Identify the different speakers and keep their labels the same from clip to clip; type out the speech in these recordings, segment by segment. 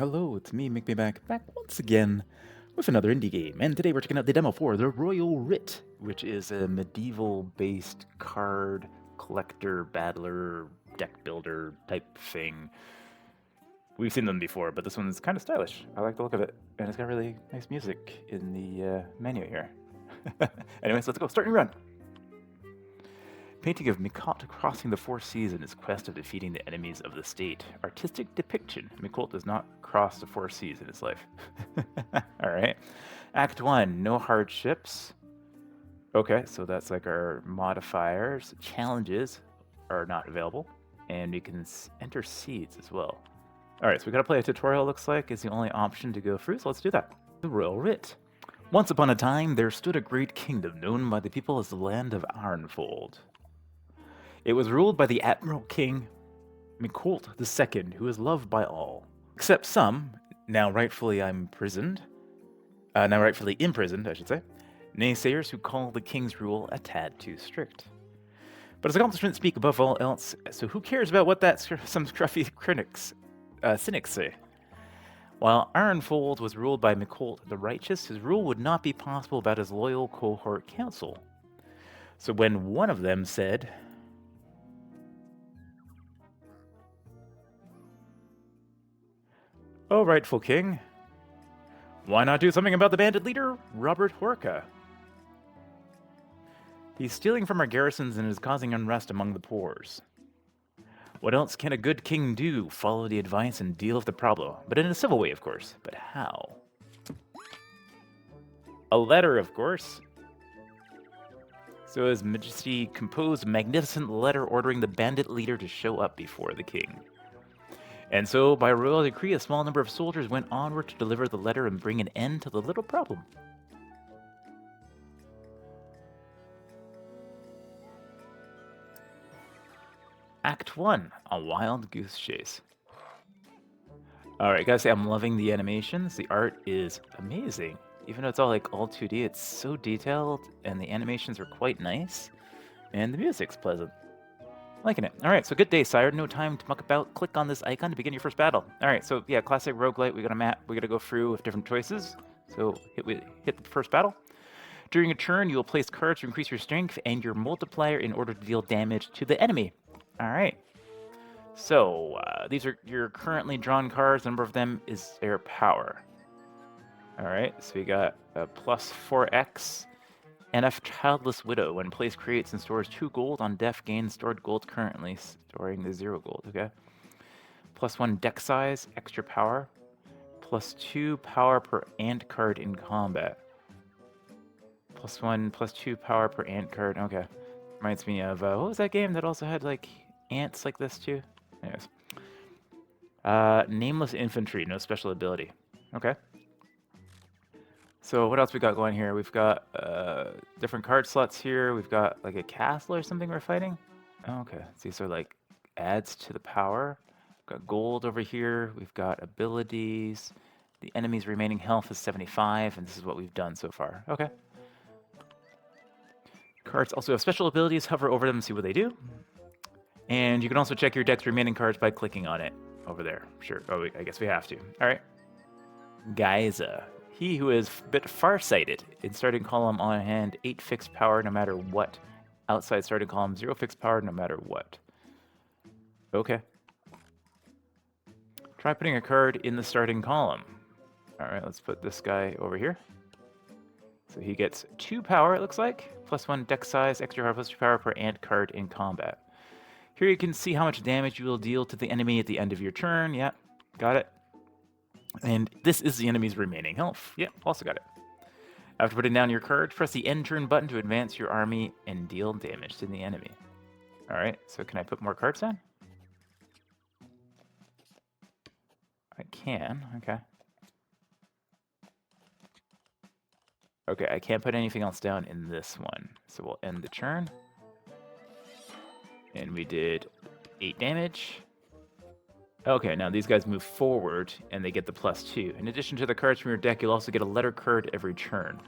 Speaker 1: Hello, it's me, back once again with another indie game. And today we're checking out the demo for the Royal Writ, which is a medieval-based card collector, battler, deck builder type thing. We've seen them before, but this one's kind of stylish. I like the look of it, and it's got really nice music in the menu here. Anyways, let's go. Start your run. Painting of Micolt crossing the four seas in his quest of defeating the enemies of the state. Artistic depiction. Micolt does not cross the four seas in his life. Alright. Act 1, no hardships. Okay, so that's like our modifiers. Challenges are not available. And we can enter seeds as well. Alright, so we gotta play a tutorial, looks like, is the only option to go through, so let's do that. The Royal Writ. Once upon a time, there stood a great kingdom known by the people as the land of Ironfold. It was ruled by the Admiral King Micolt II, who is loved by all, except some, now rightfully imprisoned, I should say, naysayers who call the king's rule a tad too strict. But his accomplishments speak above all else, so who cares about what some scruffy cynics say? While Ironfold was ruled by Micolt the Righteous, his rule would not be possible without his loyal cohort council. So when one of them said, "Oh, rightful king, why not do something about the bandit leader, Robert Horka? He's stealing from our garrisons and is causing unrest among the poors. What else can a good king do? Follow the advice and deal with the problem, but in a civil way, of course. But how? A letter, of course. So His Majesty composed a magnificent letter ordering the bandit leader to show up before the king. And so, by royal decree, a small number of soldiers went onward to deliver the letter and bring an end to the little problem. Act 1, a wild goose chase. Alright, gotta say, I'm loving the animations. The art is amazing. Even though it's all 2D, it's so detailed, and the animations are quite nice. And the music's pleasant. Liking it. Alright, so good day, sire. No time to muck about. Click on this icon to begin your first battle. Alright, so yeah, classic roguelike. We got a map we gotta go through with different choices. So hit the first battle. During a turn, you will place cards to increase your strength and your multiplier in order to deal damage to the enemy. Alright. So, these are your currently drawn cards. The number of them is their power. Alright, so we got a plus 4x. NF Childless Widow. When placed, creates and stores 2 gold. On death, gains stored gold currently, storing the 0 gold, okay? Plus 1 deck size, extra power. Plus 2 power per ant card in combat. Plus 1, plus 2 power per ant card, okay. Reminds me of, what was that game that also had, ants like this, too? Anyways. Nameless Infantry, no special ability. Okay. So what else we got going here? We've got different card slots here. We've got a castle or something we're fighting. Oh, okay, so these are adds to the power. We've got gold over here. We've got abilities. The enemy's remaining health is 75, and this is what we've done so far. Okay. Cards also have special abilities. Hover over them and see what they do. And you can also check your deck's remaining cards by clicking on it over there. Sure. Oh, I guess we have to. All right. Geysa. He who is a bit farsighted. In starting column on hand, 8 fixed power no matter what. Outside starting column, 0 fixed power no matter what. Okay. Try putting a card in the starting column. Alright, let's put this guy over here. So he gets 2 power, it looks like. Plus 1 deck size, extra power, plus 2 power per ant card in combat. Here you can see how much damage you will deal to the enemy at the end of your turn. Yeah, got it. And this is the enemy's remaining health. Yep, also got it. After putting down your card, press the end turn button to advance your army and deal damage to the enemy. Alright, so can I put more cards down? I can, okay. Okay, I can't put anything else down in this one. So we'll end the turn. And we did 8 damage. Okay, now these guys move forward, and they get the +2. In addition to the cards from your deck, you'll also get a letter card every turn.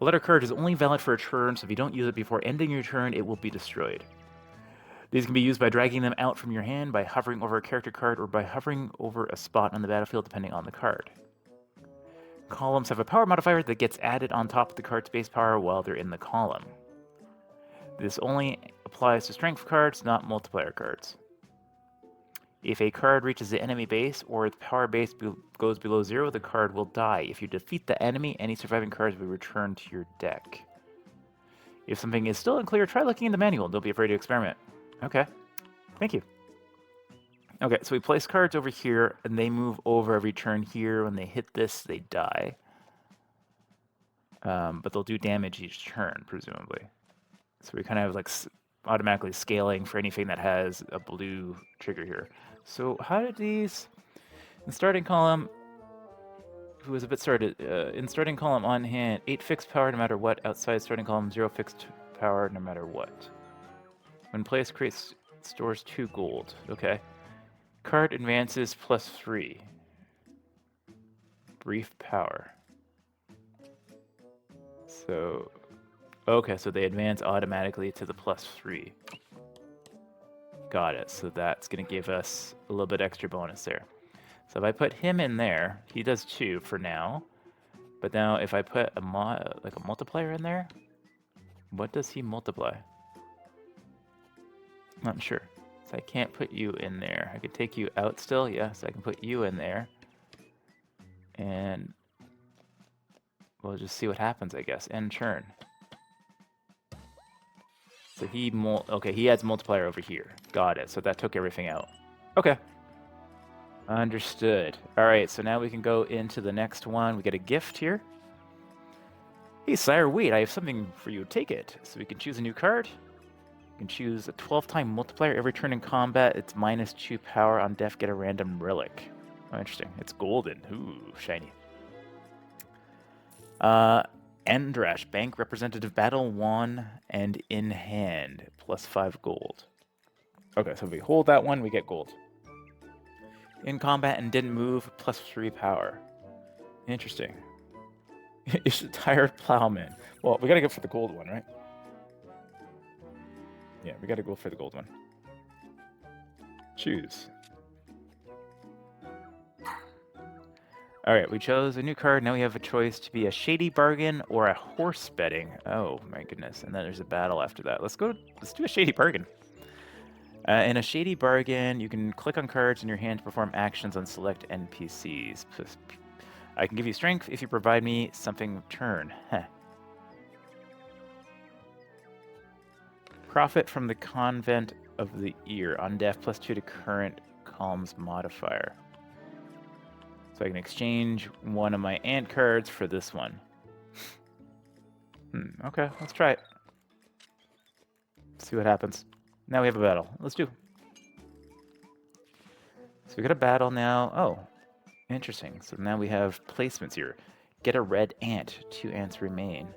Speaker 1: A letter card is only valid for a turn, so if you don't use it before ending your turn, it will be destroyed. These can be used by dragging them out from your hand, by hovering over a character card, or by hovering over a spot on the battlefield, depending on the card. Columns have a power modifier that gets added on top of the card's base power while they're in the column. This only applies to strength cards, not multiplier cards. If a card reaches the enemy base or its power base goes below 0, the card will die. If you defeat the enemy, any surviving cards will return to your deck. If something is still unclear, try looking in the manual. Don't be afraid to experiment. Okay. Thank you. Okay, so we place cards over here, and they move over every turn here. When they hit this, they die. But they'll do damage each turn, presumably. So we kind of have like automatically scaling for anything that has a blue trigger here. So how did these... In starting column, who was a bit started, in starting column on hand, 8 fixed power no matter what. Outside starting column, 0 fixed power no matter what. When placed, stores 2 gold. Okay. Card advances +3. Brief power. So, okay, so they advance automatically to the +3. Got it. So that's going to give us a little bit extra bonus there. So if I put him in there, he does 2 for now. But now if I put a multiplier in there, what does he multiply? Not sure. So I can't put you in there. I could take you out still. Yes, I can put you in there. And we'll just see what happens, I guess. End turn. So he adds multiplier over here. Got it. So that took everything out. Okay. Understood. All right, so now we can go into the next one. We get a gift here. Hey, Sire, wait, I have something for you. Take it. So we can choose a new card. You can choose a 12-time multiplier. Every turn in combat, it's -2 power. On death, get a random relic. Oh, interesting. It's golden. Ooh, shiny. Endrash, Bank Representative, Battle 1 and in hand, +5 gold. Okay, so if we hold that one, we get gold. In combat and didn't move, +3 power. Interesting. It's a tired plowman. Well, we gotta go for the gold one, right? Yeah, we gotta go for the gold one. Choose. Alright, we chose a new card. Now we have a choice to be a shady bargain or a horse betting. Oh my goodness. And then there's a battle after that. Let's do a shady bargain. In a shady bargain, you can click on cards in your hand to perform actions on select NPCs. I can give you strength if you provide me something turn. Heh. Profit from the Convent of the Ear. On death, +2 to current columns modifier. So I can exchange one of my ant cards for this one. Okay, let's try it. See what happens. Now we have a battle. Let's do. So we got a battle now. Oh, interesting. So now we have placements here. Get a red ant. 2 ants remain.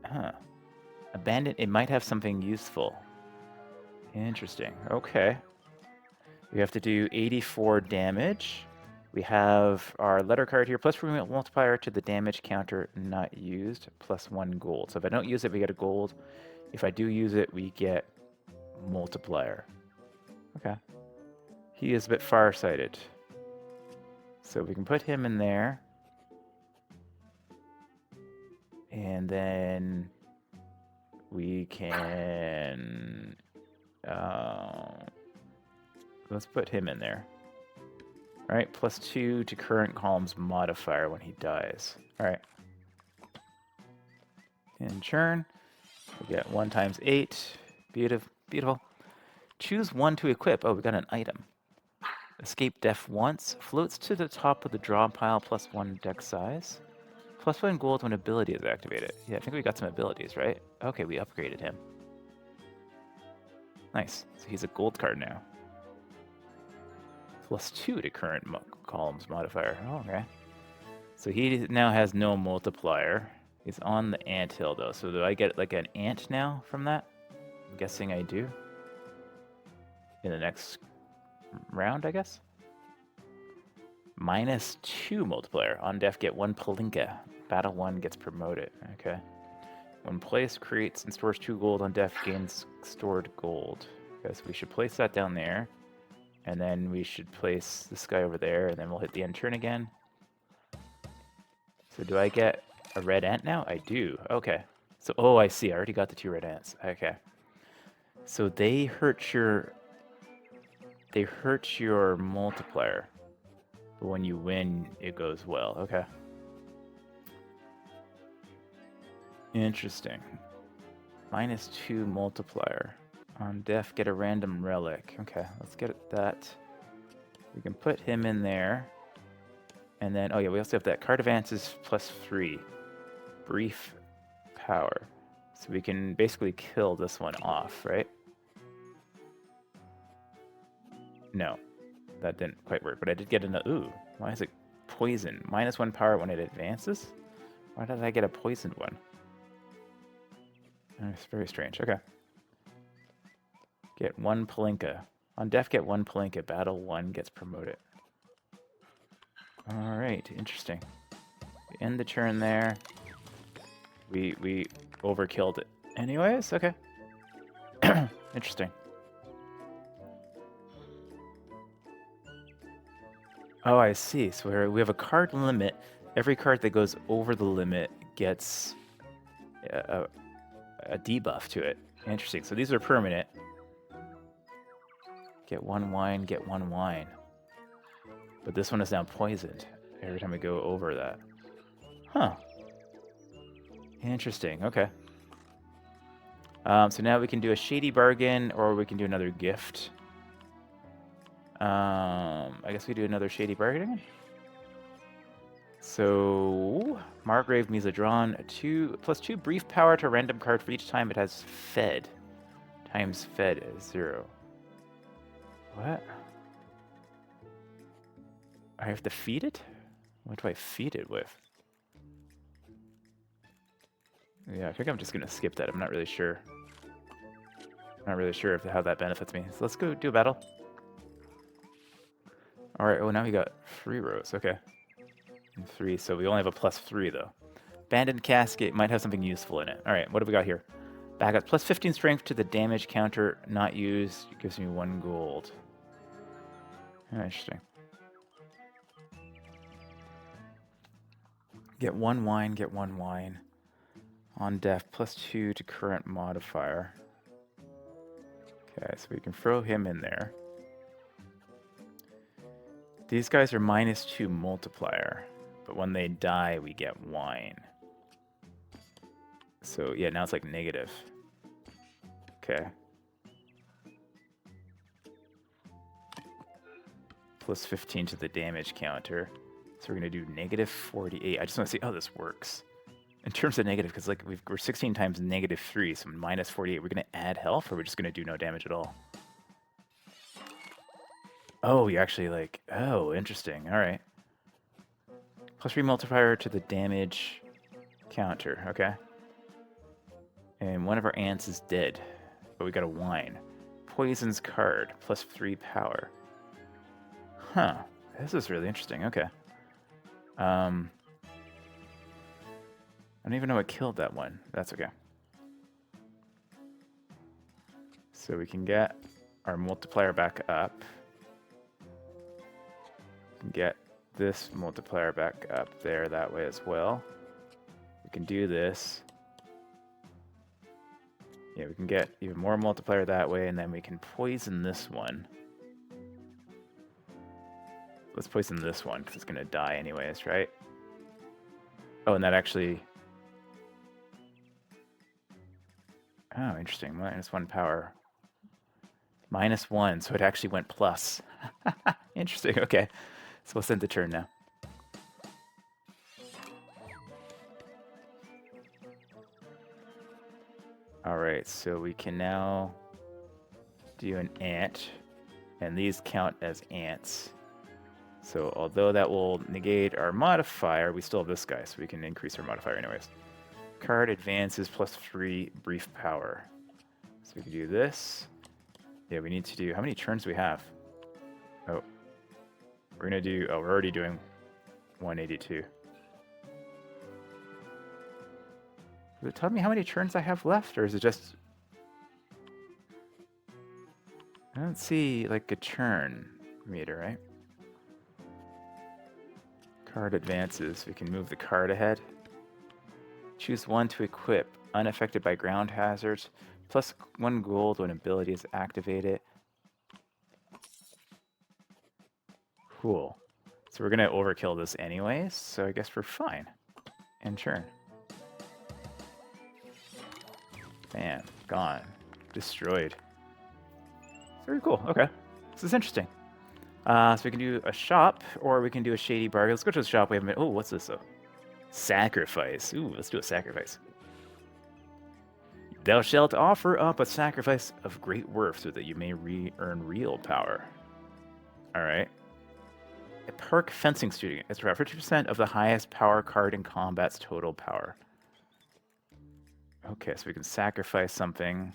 Speaker 1: Huh. Abandon. It might have something useful. Interesting. Okay. We have to do 84 damage. We have our letter card here, +3 multiplier to the damage counter not used, +1 gold. So if I don't use it, we get a gold. If I do use it, we get multiplier. Okay. He is a bit farsighted. So we can put him in there. And then we can... let's put him in there. All right, +2 to current columns modifier when he dies. All right. And churn. We get 1 times 8. Beautiful. Choose 1 to equip. Oh, we got an item. Escape death once. Floats to the top of the draw pile, +1 deck size. +1 gold when ability is activated. Yeah, I think we got some abilities, right? Okay, we upgraded him. Nice. So he's a gold card now. +2 to current columns modifier. Oh, okay. So he now has no multiplier. He's on the anthill, though. So do I get like an ant now from that? I'm guessing I do. In the next round, I guess? -2 multiplier. On death, get 1 Palinka. Battle 1 gets promoted. Okay. When placed, creates and stores 2 gold on death, gains stored gold. Okay, so we should place that down there. And then we should place this guy over there, and then we'll hit the end turn again. So do I get a red ant now? I do. Okay. So, oh, I see. I already got the 2 red ants. Okay. So they hurt your multiplier. But when you win, it goes well. Okay. Interesting. -2 multiplier. On death, get a random relic. Okay, let's get that. We can put him in there. And then, oh yeah, we also have that card advances +3. Brief power. So we can basically kill this one off, right? No, that didn't quite work, but I did get an, ooh, why is it poison? -1 power when it advances? Why did I get a poisoned one? It's very strange. Okay. Get 1 Palinka. On death, get 1 Palinka. Battle 1 gets promoted. Alright, interesting. We end the turn there. We overkilled it. Anyways, okay. Interesting. Oh, I see. So we have a card limit. Every card that goes over the limit gets a debuff to it. Interesting. So these are permanent. Get 1 wine, get 1 wine. But this one is now poisoned every time we go over that. Huh. Interesting. Okay. So now we can do a shady bargain, or we can do another gift. I guess we do another shady bargain. So Margrave Mesodrawn, +2 brief power to random card for each time it has fed. Times fed is 0. What? I have to feed it? What do I feed it with? Yeah, I think I'm just gonna skip that. I'm not really sure. Not really sure how that benefits me. So let's go do a battle. Alright, oh, now we got 3 rows. Okay. And 3, so we only have a +3 though. Abandoned Casket might have something useful in it. Alright, what do we got here? Backup, +15 strength to the damage counter not used. It gives me 1 gold. Oh, interesting. Get 1 wine, get 1 wine. On death, +2 to current modifier. Okay, so we can throw him in there. These guys are -2 multiplier, but when they die, we get wine. So yeah, now it's like negative. Okay. +15 to the damage counter. So we're gonna do -48. I just want to see how this works. In terms of negative, because like we're 16 times -3, so -48. We're gonna add health, or we're just gonna do no damage at all. Oh, you actually like, oh, interesting. All right. +3 multiplier to the damage counter. Okay. And one of our ants is dead, but we got a wine. Poison's card, +3 power. Huh. This is really interesting. Okay. I don't even know what killed that one. That's okay. So we can get our multiplier back up. We can get this multiplier back up there that way as well. We can do this. Yeah, we can get even more multiplier that way, and then we can poison this one. Let's poison this one, because it's going to die anyways, right? Oh, and that actually... Oh, interesting. -1 power. -1, so it actually went plus. Interesting, okay. So we'll send the turn now. Alright, so we can now do an ant, and these count as ants. So although that will negate our modifier, we still have this guy, so we can increase our modifier anyways. Card advances +3 brief power. So we can do this. Yeah, we need to do, how many turns do we have? Oh, we're gonna do, oh, we're already doing 182. Does it tell me how many turns I have left, or is it just... I don't see, like, a turn meter, right? Card advances. We can move the card ahead. Choose one to equip. Unaffected by ground hazards. Plus 1 gold when ability is activated. Cool. So we're going to overkill this anyways, so I guess we're fine. And turn. Bam. Gone. Destroyed. Very cool. Okay. This is interesting. So we can do a shop, or we can do a shady bargain. Let's go to the shop. We haven't been... Oh, what's this, though? Sacrifice. Ooh, let's do a sacrifice. Thou shalt offer up a sacrifice of great worth so that you may earn real power. All right. A perk fencing student. It's about 50% of the highest power card in combat's total power. Okay, so we can sacrifice something.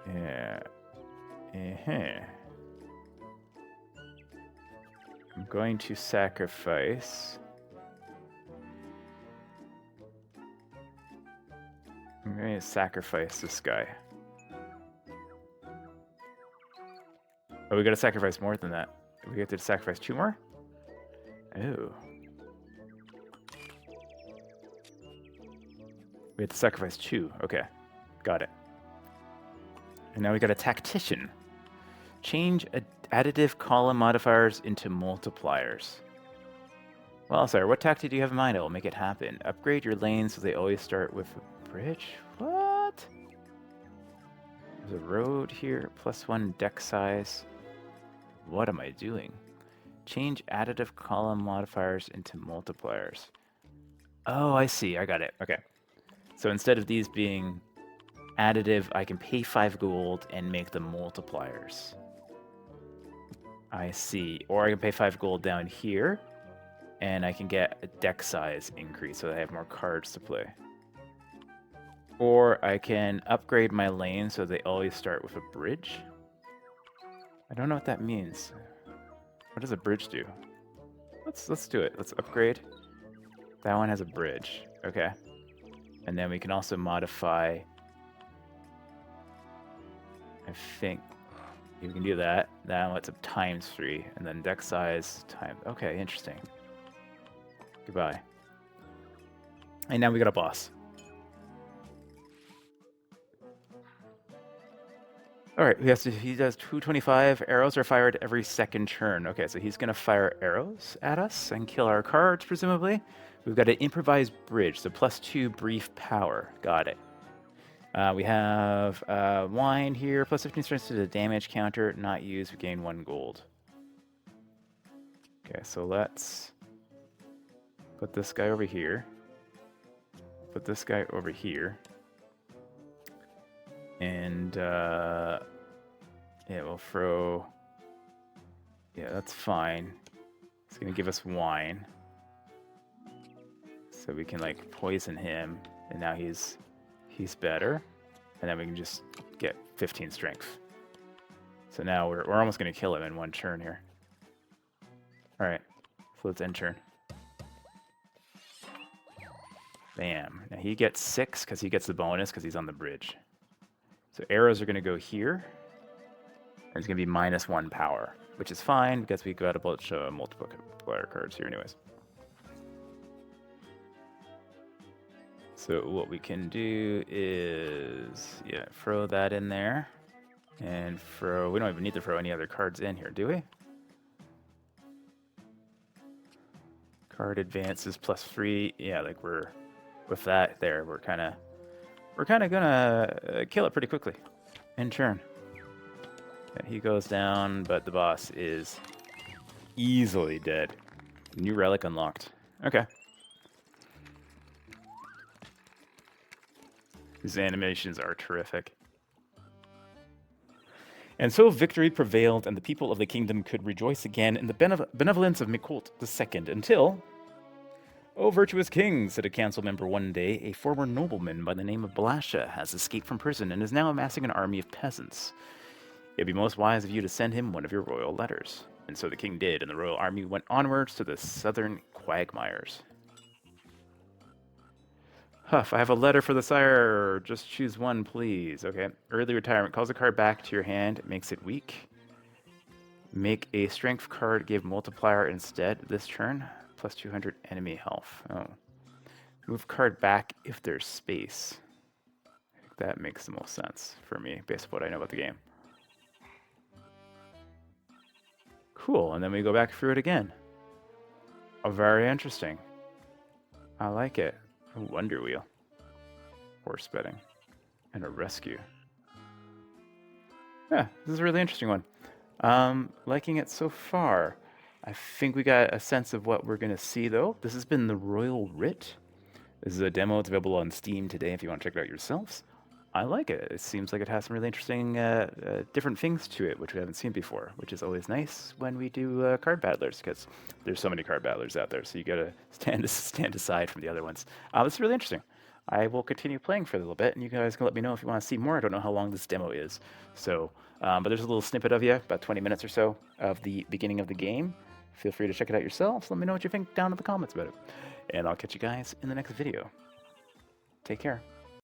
Speaker 1: Yeah. I'm going to sacrifice... I'm going to sacrifice this guy. Oh, we gotta sacrifice more than that. We get to sacrifice 2 more? Oh. We have to sacrifice 2. Okay. Got it. And now we got a tactician. Change additive column modifiers into multipliers. Well, sir, what tactic do you have in mind? I will make it happen. Upgrade your lanes so they always start with a bridge? What? There's a road here. +1 deck size. What am I doing? Change additive column modifiers into multipliers. Oh, I see. I got it. Okay. So instead of these being additive, I can pay 5 gold and make them multipliers. I see. Or I can pay 5 gold down here, and I can get a deck size increase so that I have more cards to play. Or I can upgrade my lane so they always start with a bridge. I don't know what that means. What does a bridge do? Let's do it. Let's upgrade. That one has a bridge. Okay. And then we can also modify... I think you can do that. That lets up ×3, and then deck size times... Okay, interesting. Goodbye. And now we got a boss. Alright, he does 225. Arrows are fired every second turn. Okay, so he's going to fire arrows at us and kill our cards, presumably. We've got an improvised bridge, so +2 brief power. Got it. We have wine here, +15 strength to the damage counter. Not used, we gain 1 gold. Okay, so let's put this guy over here. Put this guy over here. And, yeah, we'll throw... Yeah, that's fine. It's gonna give us wine. So we can, like, poison him, and now he's better. And then we can just get 15 strength. So now we're almost gonna kill him in 1 turn here. Alright, so let's end turn. Bam. Now he gets 6 because he gets the bonus because he's on the bridge. So arrows are going to go here. And it's going to be -1 power, which is fine because we got a bunch of multiplier cards here anyways. So what we can do is, yeah, throw that in there. And throw, we don't even need to throw any other cards in here, do we? Card advances +3. Yeah, like we're, with that there, we're kind of gonna kill it pretty quickly. End turn. Yeah, he goes down, but the boss is easily dead. New relic unlocked. Okay. These animations are terrific. And so victory prevailed, and the people of the kingdom could rejoice again in the benevolence of Mikolt II until... "O virtuous king," said a council member one day, "a former nobleman by the name of Balasha has escaped from prison and is now amassing an army of peasants. It would be most wise of you to send him one of your royal letters." And so the king did, and the royal army went onwards to the southern quagmires. Huff, I have a letter for the sire. Just choose one, please. Okay. Early retirement. Calls a card back to your hand. Makes it weak. Make a strength card. Give multiplier instead this turn. Plus 200 enemy health. Oh. Move card back if there's space. I think that makes the most sense for me, based on what I know about the game. Cool. And then we go back through it again. Oh, very interesting. I like it. A wonder wheel. Horse betting. And a rescue. Yeah, this is a really interesting one. Liking it so far. I think we got a sense of what we're going to see, though. This has been the Royal Writ. This is a demo. It's available on Steam today if you want to check it out yourselves. I like it. It seems like it has some really interesting different things to it, which we haven't seen before, which is always nice when we do card battlers, because there's so many card battlers out there, so you got to stand aside from the other ones. This is really interesting. I will continue playing for a little bit, and you guys can let me know if you want to see more. I don't know how long this demo is, so but there's a little snippet of you, about 20 minutes or so, of the beginning of the game. Feel free to check it out yourselves. Let me know what you think down in the comments about it, and I'll catch you guys in the next video. Take care.